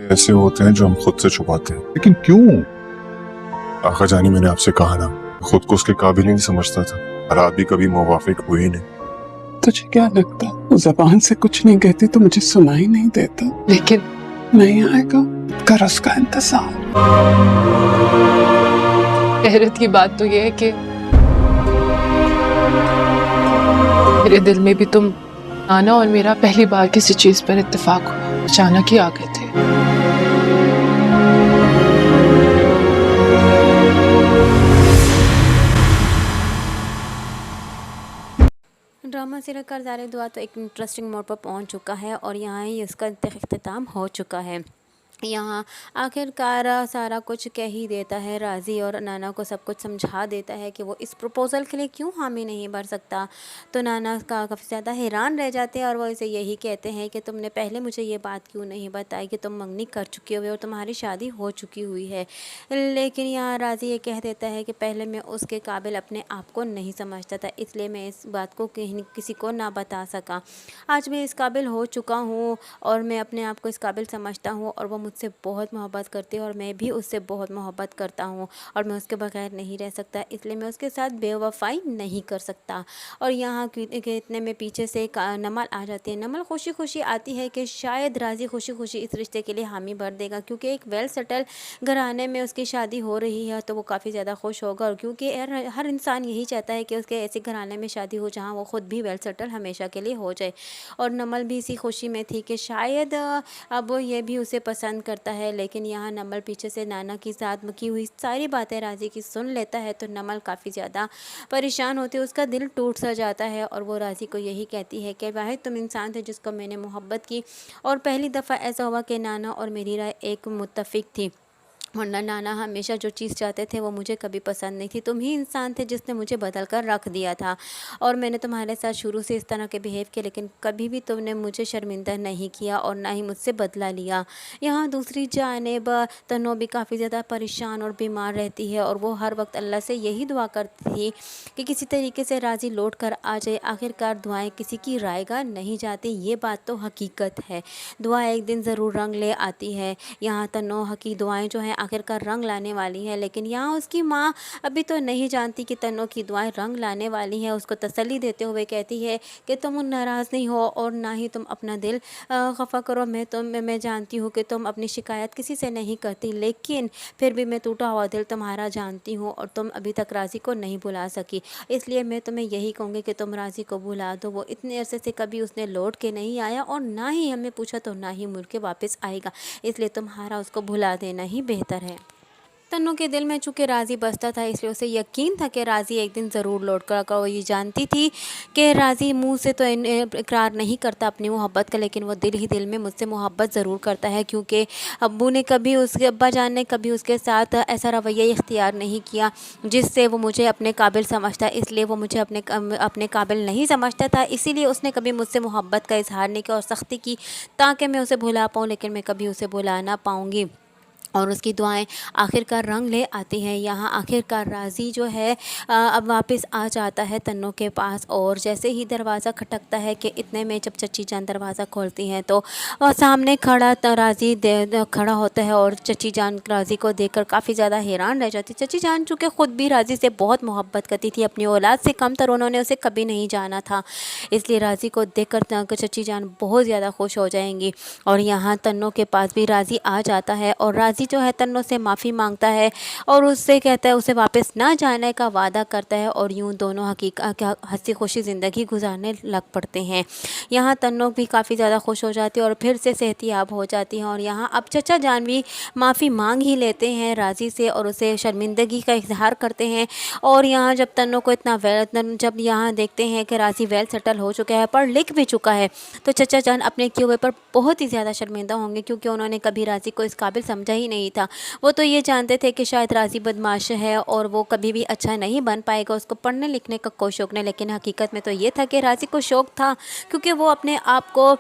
ऐसे होते हैं जो हम खुद से छुपाते हैं। लेकिन क्यों? आका जानी, मैंने आपसे कहा ना, खुद को उसके काबिल ही नहीं समझता था और आप भी कभी मुवाफिक हुए ही नहीं। तुझे क्या लगता वो जबान से कुछ नहीं कहती तो मुझे सुनाई नहीं देता, लेकिन नहीं आएगा, कर उसका इंतजार। हैरत की बात तो ये है कि मेरे दिल में भी तुम, आना और मेरा पहली बार किसी चीज पर इत्तेफाक हुआ, अचानक ही आ गए थे। ड्रामा सीरियल करदार दुआ तो एक इंटरेस्टिंग मोड पर पहुंच चुका है और यहाँ ही इसका इख्तिताम हो चुका है। यहाँ आखिरकार सारा कुछ कह ही देता है, राज़ी और नाना को सब कुछ समझा देता है कि वो इस प्रपोज़ल के लिए क्यों हामी नहीं भर सकता। तो नाना का काफ़ी ज़्यादा हैरान रह जाते हैं और वो इसे यही कहते हैं कि तुमने पहले मुझे ये बात क्यों नहीं बताई कि तुम मंगनी कर चुकी हो और तुम्हारी शादी हो चुकी हुई है। लेकिन यहाँ राज़ी ये कह देता है कि पहले मैं उसके काबिल अपने आप को नहीं समझता था, इसलिए मैं इस बात को किसी को ना बता सका। आज मैं इस काबिल हो चुका हूँ और मैं अपने आप को इस काबिल समझता हूँ और वो मुझसे बहुत मोहब्बत करती है और मैं भी उससे बहुत मोहब्बत करता हूँ और मैं उसके बगैर नहीं रह सकता, इसलिए मैं उसके साथ बेवफाई नहीं कर सकता। और यहाँ के इतने में पीछे से नमल आ जाती है। नमल खुशी खुशी आती है कि शायद राज़ी खुशी खुशी इस रिश्ते के लिए हामी भर देगा, क्योंकि एक वेल सेटल घराने में उसकी शादी हो रही है तो वो काफ़ी ज़्यादा खुश होगा। और क्योंकि हर इंसान यही चाहता है कि उसके ऐसे घराने में शादी हो जहाँ वो ख़ुद भी वेल सेटल हमेशा के लिए हो जाए। और नमल भी इसी खुशी में थी कि शायद अब ये भी उसे पसंद करता है। लेकिन यहाँ नमल पीछे से नाना के साथ की हुई सारी बातें राज़ी की सुन लेता है तो नमल काफ़ी ज़्यादा परेशान होती है, उसका दिल टूट सा जाता है और वो राज़ी को यही कहती है कि वाहिद तुम इंसान थे जिसको मैंने मोहब्बत की और पहली दफ़ा ऐसा हुआ कि नाना और मेरी राय एक मुत्तफिक थी, वरना नाना हमेशा जो चीज़ चाहते थे वो मुझे कभी पसंद नहीं थी। तुम ही इंसान थे जिसने मुझे बदल कर रख दिया था और मैंने तुम्हारे साथ शुरू से इस तरह के बिहेव किए, लेकिन कभी भी तुमने मुझे शर्मिंदा नहीं किया और ना ही मुझसे बदला लिया। यहाँ दूसरी जानिब तन्नो भी काफ़ी ज़्यादा परेशान और बीमार रहती है और वो हर वक्त अल्लाह से यही दुआ करती थी कि किसी तरीके से राज़ी लौट कर आ जाए। आखिरकार दुआएँ किसी की रायगा नहीं जाती, ये बात तो हकीकत है। दुआ एक दिन ज़रूर रंग ले आती है। यहाँ तन्नो की दुआएँ जो हैं आखिरकार रंग लाने वाली है, लेकिन यहाँ उसकी माँ अभी तो नहीं जानती कि तन्नो की दुआएं रंग लाने वाली हैं। उसको तसल्ली देते हुए कहती है कि तुम नाराज़ नहीं हो और ना ही तुम अपना दिल खफा करो। मैं जानती हूँ कि तुम अपनी शिकायत किसी से नहीं करती, लेकिन फिर भी मैं टूटा हुआ दिल तुम्हारा जानती हूँ और तुम अभी तक राज़ी को नहीं भुला सकी, इसलिए मैं तुम्हें यही कहूँगी कि तुम राज़ी को भुला दो। वो इतने अरसे से कभी उसने लौट के नहीं आया और ना ही हमें पूछा तो ना ही मुड़ के वापस आएगा, इसलिए तुम्हारा उसको भुला देना ही बेहतर है। तन्नो के दिल में चूँकि राज़ी बसता था, इसलिए उसे यकीन था कि राज़ी एक दिन ज़रूर लौट कर आकर। वो ये जानती थी कि राज़ी मुंह से तो इकरार नहीं करता अपनी मोहब्बत का, लेकिन वो दिल ही दिल में मुझसे मोहब्बत ज़रूर करता है, क्योंकि अब्बू ने कभी उसके अब्बा जान ने कभी उसके साथ ऐसा रवैया इख्तियार नहीं किया जिससे वो मुझे अपने काबिल समझता, इसलिए वो मुझे अपने काबिल नहीं समझता था, इसीलिए उसने कभी मुझसे मोहब्बत का इजहार नहीं किया और सख्ती की ताकि मैं उसे भुला पाऊँ, लेकिन मैं कभी उसे भुला ना पाऊँगी। और उसकी दुआएं आखिरकार रंग ले आती हैं। यहाँ आखिरकार राज़ी जो है अब वापस आ जाता है तन्नो के पास और जैसे ही दरवाज़ा खटकता है कि इतने में जब चची जान दरवाज़ा खोलती हैं तो सामने खड़ा राज़ी खड़ा होता है और चची जान राज़ी को देखकर काफ़ी ज़्यादा हैरान रह जाती है। चची जान चूँकि ख़ुद भी राज़ी से बहुत मोहब्बत करती थी, अपनी औलाद से कम तर उन्होंने उसे कभी नहीं जाना था, इसलिए राज़ी को देखकर चची जान बहुत ज़्यादा खुश हो जाएंगी। और यहाँ तन्नो के पास भी राज़ी आ जाता है और राज़ी जो है तन्नो से माफ़ी मांगता है और उससे कहता है उसे वापस ना जाने का वादा करता है और यूं दोनों हंसी खुशी ज़िंदगी गुजारने लग पड़ते हैं। यहाँ तन्नो भी काफ़ी ज़्यादा खुश हो जाती है और फिर से सेहतियाब हो जाती हैं और यहाँ अब चचा जान भी माफ़ी मांग ही लेते हैं राज़ी से और उसे शर्मिंदगी का इजहार करते हैं। और यहाँ जब तन्नो को जब यहाँ देखते हैं कि राज़ी वेल सेटल हो चुका है, पढ़ लिख भी चुका है, तो चचा जान अपने किए हुए पर बहुत ही ज़्यादा शर्मिंदा होंगे, क्योंकि उन्होंने कभी राज़ी को इस काबिल समझा ही नहीं था। वो तो ये जानते थे कि शायद राज़ी बदमाश है और वो कभी भी अच्छा नहीं बन पाएगा, उसको पढ़ने लिखने का कोई शौक़ नहीं, लेकिन हकीकत में तो ये था कि राज़ी को शौक़ था, क्योंकि वो अपने आप को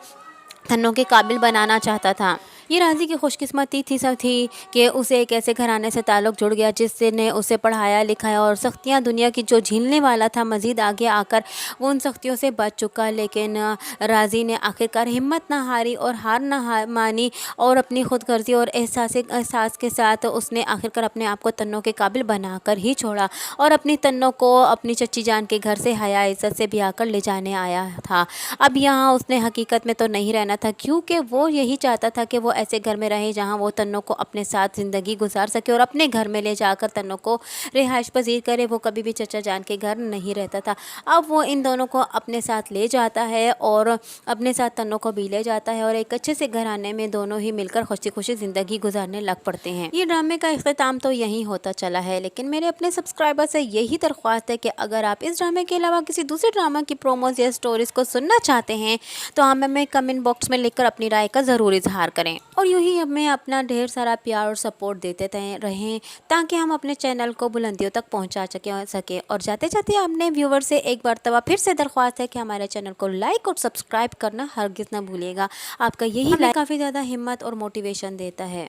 तन्नो के काबिल बनाना चाहता था। ये राजी की खुशकिस्मती थी कि उसे एक ऐसे घराने से ताल्लुक़ जुड़ गया जिसने उसे पढ़ाया लिखाया और सख्तियाँ दुनिया की जो झेलने वाला था, मज़ीद आगे आकर वो उन सख्तियों से बच चुका। लेकिन राजी ने आखिरकार हिम्मत ना हारी और हार ना मानी और अपनी खुदगर्जी और एहसास के साथ उसने आखिरकार अपने आप को तन्नों के काबिल बनाकर ही छोड़ा और अपनी तन्नों को अपनी चच्ची जान के घर से हया इज़्ज़त से ब्याह कर ले जाने आया था। अब यहाँ उसने हकीकत में तो नहीं रहना था, क्योंकि वो यही चाहता था कि वो ऐसे घर में रहे जहाँ वो तन्नों को अपने साथ ज़िंदगी गुजार सके और अपने घर में ले जाकर तन्नों को रिहाइश पजीर करे। वो कभी भी चचा जान के घर नहीं रहता था। अब वो इन दोनों को अपने साथ ले जाता है और अपने साथ तन्नों को भी ले जाता है और एक अच्छे से घराने में दोनों ही मिलकर खुशी खुशी ज़िंदगी गुजारने लग पड़ते हैं। ये ड्रामे का इख्तिताम तो यहीं होता चला है, लेकिन मेरे अपने सब्सक्राइबर से यही दरख्वास्त है कि अगर आप इस ड्रामे के अलावा किसी दूसरे ड्रामा की प्रोमोज या स्टोरीज़ को सुनना चाहते हैं तो हमें कमेंट बॉक्स में लिखकर अपनी राय का ज़रूर इजहार करें और यूँ ही हमें अपना ढेर सारा प्यार और सपोर्ट देते रहें ताकि हम अपने चैनल को बुलंदियों तक पहुँचा सके। और जाते जाते अपने व्यूवर से एक बार फिर से दरख्वास्त है कि हमारे चैनल को लाइक और सब्सक्राइब करना हरगिज़ ना भूलिएगा। आपका यही लाइक काफ़ी ज़्यादा हिम्मत और मोटिवेशन देता है।